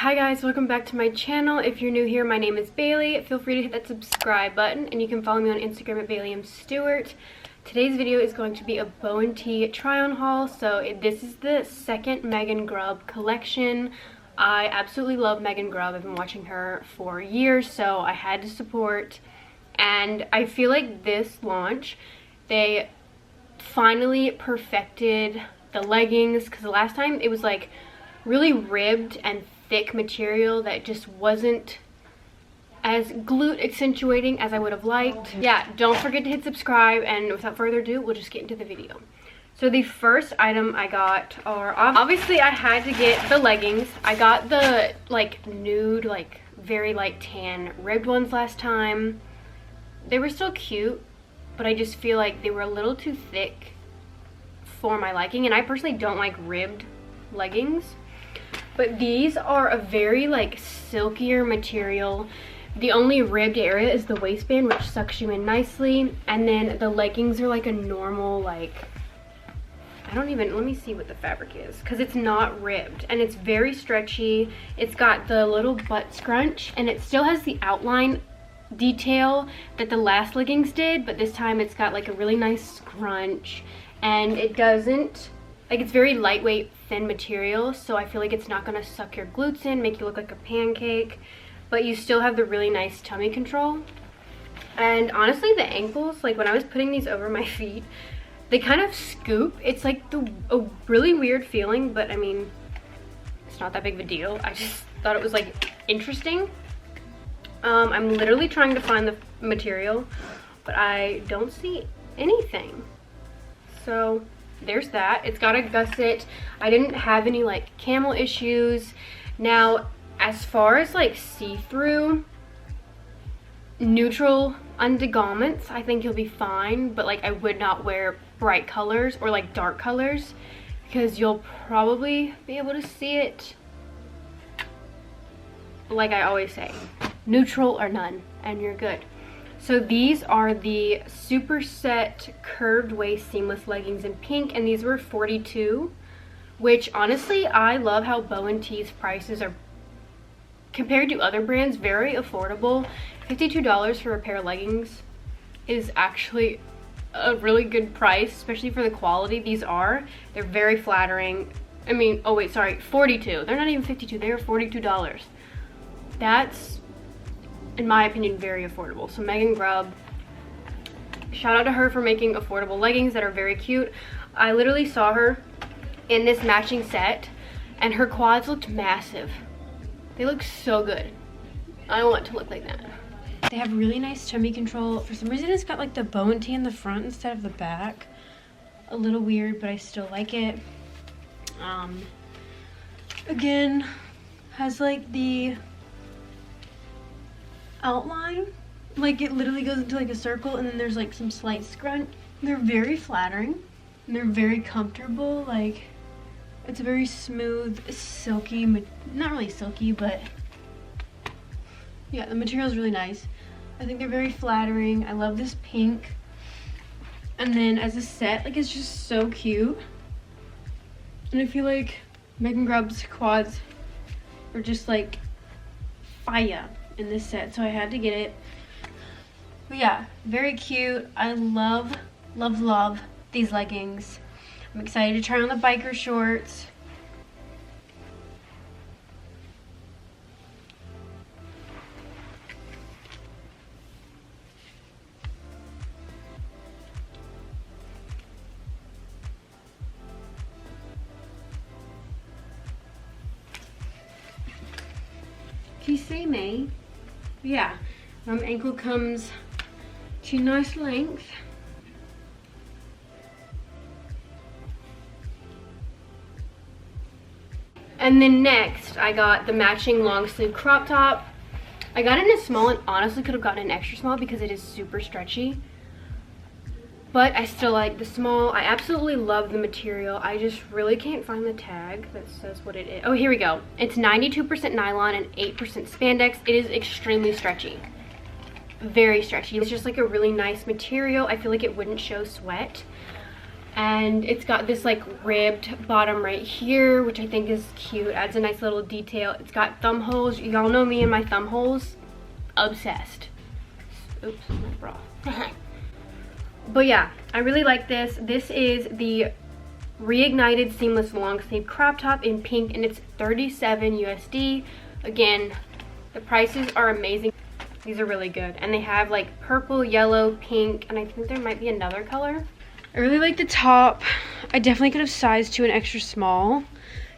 Hi guys, welcome back to my channel. If you're new here, my name is Bailey. Feel free to hit that subscribe button and you can follow me on Instagram at Baileymstewart. Today's video is going to be a BO+TEE try on haul. So this is the second MEGGAN GRUBB collection. I absolutely love MEGGAN GRUBB. I've been watching her for years, so I had to support. And I feel like this launch, they finally perfected the leggings, because the last time it was like really ribbed and thick material that just wasn't as glute accentuating as I would have liked. Yeah, don't forget to hit subscribe, and without further ado, we'll just get into the video. So the first item I got are, obviously I had to get the leggings. I got the like nude, like very light tan ribbed ones last time. They were still cute, but I just feel like they were a little too thick for my liking, and I personally don't like ribbed leggings. But these are a very like silkier material. The only ribbed area is the waistband, which sucks you in nicely, and then the leggings are like a normal, like, I don't even, let me see what the fabric is, because it's not ribbed and it's very stretchy. It's got the little butt scrunch and it still has the outline detail that the last leggings did, but this time it's got like a really nice scrunch, and it doesn't, like, it's very lightweight, thin material, so I feel like it's not gonna suck your glutes in, make you look like a pancake, but you still have the really nice tummy control. And honestly, the ankles, like when I was putting these over my feet, they kind of scoop. It's like a really weird feeling, but I mean, it's not that big of a deal. I just thought it was like interesting. I'm literally trying to find the material, but I don't see anything. So there's that. It's got a gusset. I didn't have any like camel issues. Now, as far as like see-through neutral undergarments, I think you'll be fine, but like I would not wear bright colors or like dark colors, because you'll probably be able to see it. Like I always say, neutral or none and you're good. So these are the Superset curved waist seamless leggings in pink, and these were $42, which honestly, I love how BO+TEE's prices are, compared to other brands, very affordable. $52 for a pair of leggings is actually a really good price, especially for the quality these are. They're very flattering. I mean, oh wait, sorry, 42. They're not even 52, they are $42. That's, in my opinion, very affordable. So MEGGAN GRUBB, shout out to her for making affordable leggings that are very cute. I literally saw her in this matching set and her quads looked massive. They look so good. I want to look like that. They have really nice tummy control. For some reason it's got like the BO+TEE in the front instead of the back. A little weird, but I still like it. Again, has like the outline, like it literally goes into like a circle, and then there's like some slight scrunch. They're very flattering and they're very comfortable. Like, it's a very smooth, silky, not really silky, but yeah, the material is really nice. I think they're very flattering. I love this pink, and then as a set, like, it's just so cute. And I feel like MEGGAN GRUBB's quads are just like fire in this set, so I had to get it. But yeah, very cute. I love these leggings. I'm excited to try on the biker shorts. If you see me, yeah, ankle comes to nice length. And then next, I got the matching long sleeve crop top. I got it in a small, and honestly could have gotten an extra small because it is super stretchy. But I still like the small. I absolutely love the material. I just really can't find the tag that says what it is. Oh, here we go. It's 92% nylon and 8% spandex. It is extremely stretchy. Very stretchy. It's just like a really nice material. I feel like it wouldn't show sweat. And it's got this like ribbed bottom right here, which I think is cute, adds a nice little detail. It's got thumb holes. Y'all know me and my thumb holes. Obsessed. Oops, my bra. But yeah, I really like this. This is the reignited seamless long sleeve crop top in pink, and it's $37 USD. Again, the prices are amazing. These are really good, and they have like purple, yellow, pink, and I think there might be another color. I really like the top. I definitely could have sized to an extra small,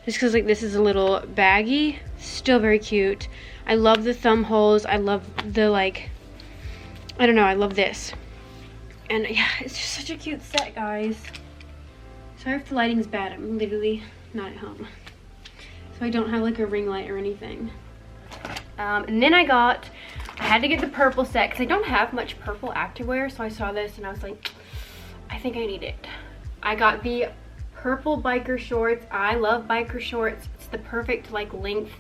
just because like this is a little baggy. Still very cute. I love the thumb holes. I love the like, I don't know, I love this. And yeah, it's just such a cute set, guys. Sorry if the lighting's bad. I'm literally not at home, so I don't have like a ring light or anything. And then I had to get the purple set because I don't have much purple activewear, so I saw this and I was like, I think I need it. I got the purple biker shorts. I love biker shorts. It's the perfect like length,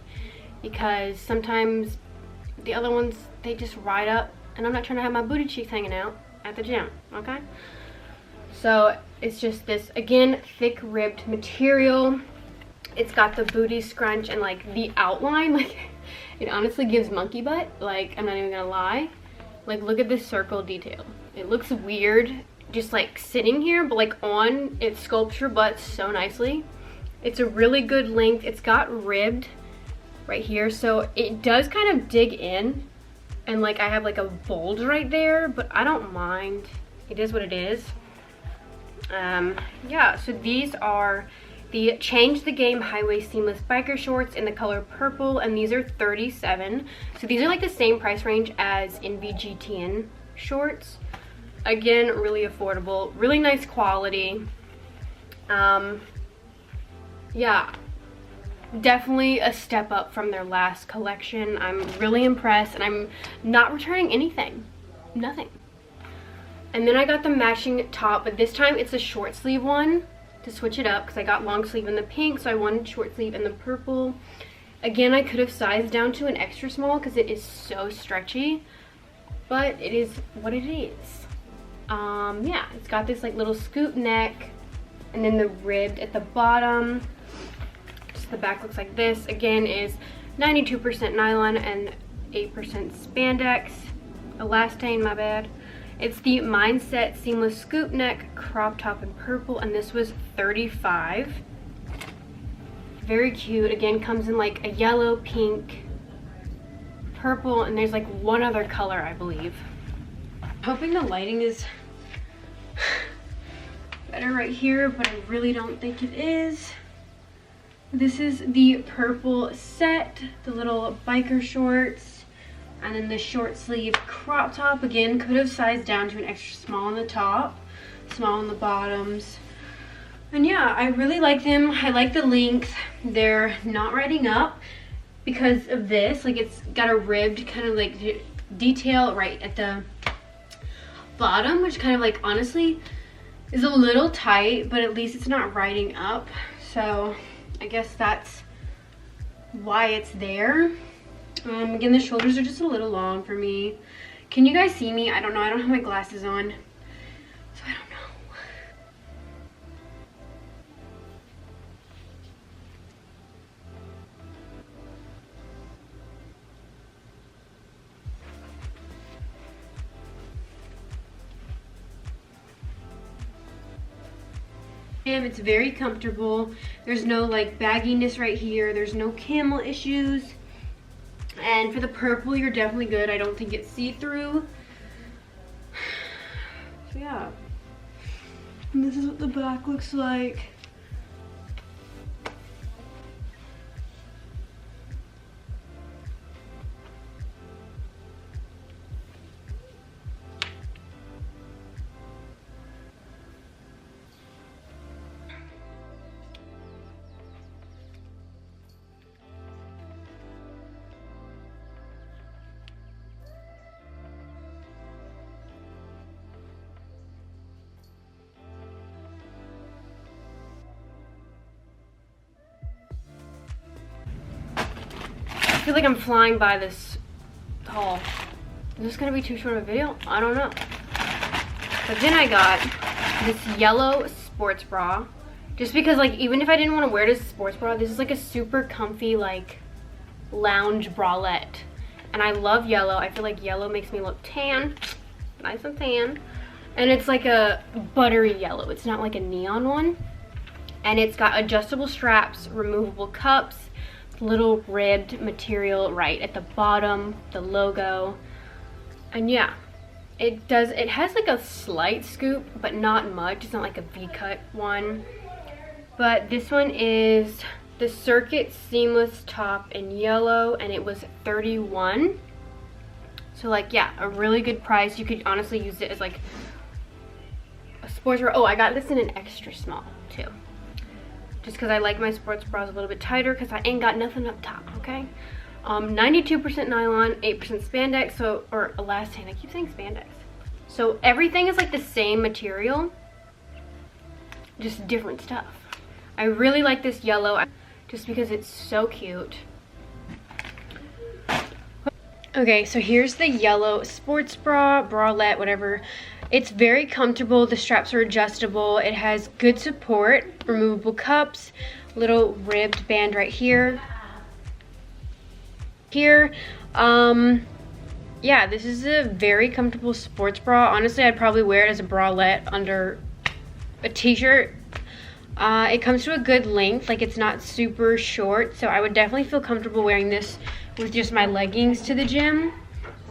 because sometimes the other ones, they just ride up, and I'm not trying to have my booty cheeks hanging out at the gym, okay? So it's just this, again, thick ribbed material. It's got the booty scrunch and like the outline, like it honestly gives monkey butt, like I'm not even gonna lie. Like look at this circle detail. It looks weird just like sitting here, but like on, it sculpts your butt so nicely. It's a really good length. It's got ribbed right here, so it does kind of dig in, and like I have like a bulge right there, but I don't mind. It is what it is. Yeah, so these are the Change the Game Highway Seamless Biker Shorts in the color purple, and these are $37. So these are like the same price range as NVGTN shorts. Again, really affordable, really nice quality. Yeah, definitely a step up from their last collection. I'm really impressed, and I'm not returning anything. Nothing. And then I got the matching top, but this time it's a short sleeve one to switch it up, because I got long sleeve in the pink, so I wanted short sleeve in the purple. Again, I could have sized down to an extra small because it is so stretchy, but it is what it is. Yeah, it's got this like little scoop neck, and then the ribbed at the bottom. Just the back looks like this. Again, is 92% nylon and 8% spandex. Elastane, my bad. It's the Mindset Seamless Scoop Neck Crop Top in purple, and this was $35. Very cute. Again, comes in like a yellow, pink, purple, and there's like one other color, I believe. Hoping the lighting is better right here, but I really don't think it is. This is the purple set, the little biker shorts, and then the short sleeve crop top. Again, could have sized down to an extra small on the top, small on the bottoms. And yeah, I really like them. I like the length. They're not riding up because of this. Like, it's got a ribbed kind of like detail right at the bottom, which kind of like honestly is a little tight, but at least it's not riding up. So I guess that's why it's there. Again, the shoulders are just a little long for me. Can you guys see me? I don't know. I don't have my glasses on, so I don't know. It's very comfortable. There's no like bagginess right here. There's no camel issues. And for the purple, you're definitely good. I don't think it's see-through. So yeah. And this is what the back looks like. I feel like I'm flying by this haul. Is this gonna be too short of a video? I don't know. But then I got this yellow sports bra. Just because, like, even if I didn't want to wear it as a sports bra, this is like a super comfy, like, lounge bralette. And I love yellow. I feel like yellow makes me look tan. Nice and tan. And it's like a buttery yellow. It's not like a neon one. And it's got adjustable straps, removable cups, little ribbed material right at the bottom, the logo. And yeah, it has like a slight scoop, but not much. It's not like a V-cut one. But this one is the Circuit Seamless top in yellow, and it was $31. So like, yeah, a really good price. You could honestly use it as like a sports bra. Oh, I got this in an extra small too. Just because I like my sports bras a little bit tighter because I ain't got nothing up top, okay? 92% nylon, 8% spandex, so, or elastane, I keep saying spandex. So everything is like the same material, just different stuff. I really like this yellow just because it's so cute. Okay, so here's the yellow sports bra, bralette, whatever. It's very comfortable. The straps are adjustable. It has good support, removable cups, little ribbed band right here. Yeah, this is a very comfortable sports bra. Honestly, I'd probably wear it as a bralette under a t-shirt. It comes to a good length, like it's not super short, so I would definitely feel comfortable wearing this with just my leggings to the gym.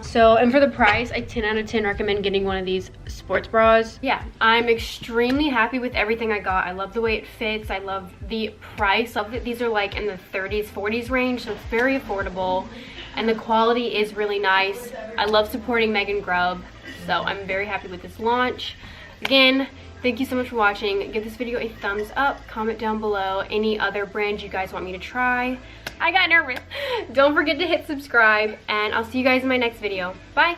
So, and for the price, I 10 out of 10 recommend getting one of these sports bras. Yeah, I'm extremely happy with everything I got. I love the way it fits. I love the price. Love that these are like in the 30s, 40s range, so it's very affordable. And the quality is really nice. I love supporting MEGGAN GRUBB, so I'm very happy with this launch. Again, thank you so much for watching. Give this video a thumbs up. Comment down below any other brands you guys want me to try. I got nervous. Don't forget to hit subscribe, and I'll see you guys in my next video. Bye.